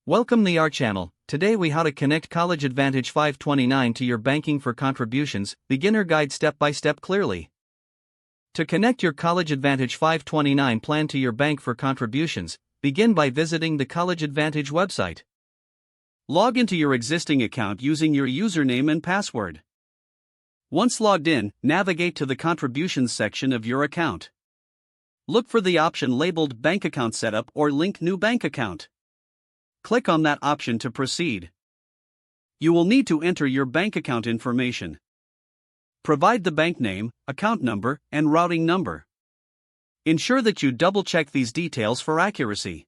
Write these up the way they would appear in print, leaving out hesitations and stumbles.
Welcome to our channel. Today we how to connect CollegeAdvantage 529 to your banking for contributions, beginner guide step by step clearly. To connect your CollegeAdvantage 529 plan to your bank for contributions, begin by visiting the CollegeAdvantage website. Log into your existing account using your username and password. Once logged in, navigate to the contributions section of your account. Look for the option labeled Bank Account Setup or Link New Bank Account. Click on that option to proceed. You will need to enter your bank account information. Provide the bank name, account number, and routing number. Ensure that you double-check these details for accuracy.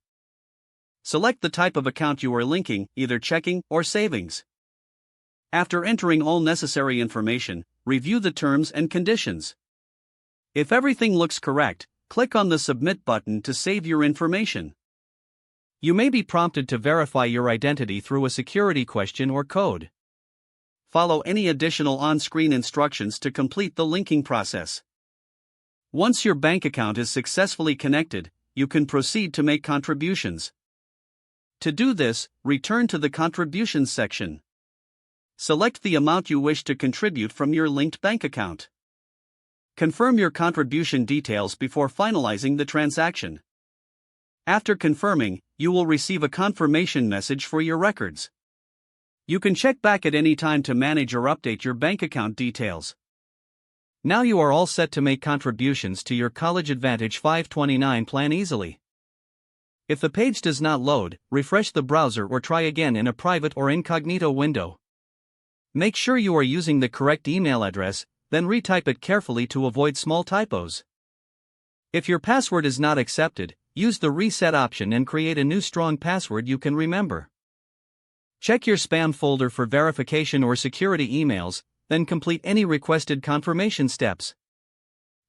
Select the type of account you are linking, either checking or savings. After entering all necessary information, review the terms and conditions. If everything looks correct, click on the Submit button to save your information. You may be prompted to verify your identity through a security question or code. Follow any additional on-screen instructions to complete the linking process. Once your bank account is successfully connected, you can proceed to make contributions. To do this, return to the Contributions section. Select the amount you wish to contribute from your linked bank account. Confirm your contribution details before finalizing the transaction. After confirming, you will receive a confirmation message for your records. You can check back at any time to manage or update your bank account details. Now you are all set to make contributions to your CollegeAdvantage 529 plan easily. If the page does not load, refresh the browser or try again in a private or incognito window. Make sure you are using the correct email address, then retype it carefully to avoid small typos. If your password is not accepted, use the reset option and create a new strong password you can remember. Check your spam folder for verification or security emails, then complete any requested confirmation steps.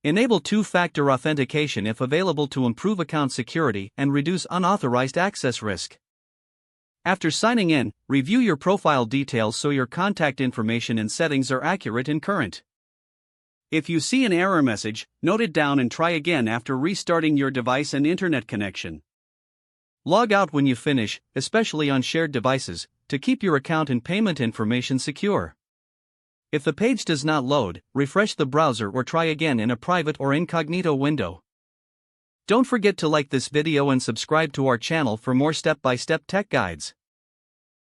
Enable two-factor authentication if available to improve account security and reduce unauthorized access risk. After signing in, review your profile details so your contact information and settings are accurate and current. If you see an error message, note it down and try again after restarting your device and internet connection. Log out when you finish, especially on shared devices, to keep your account and payment information secure. If the page does not load, refresh the browser or try again in a private or incognito window. Don't forget to like this video and subscribe to our channel for more step-by-step tech guides.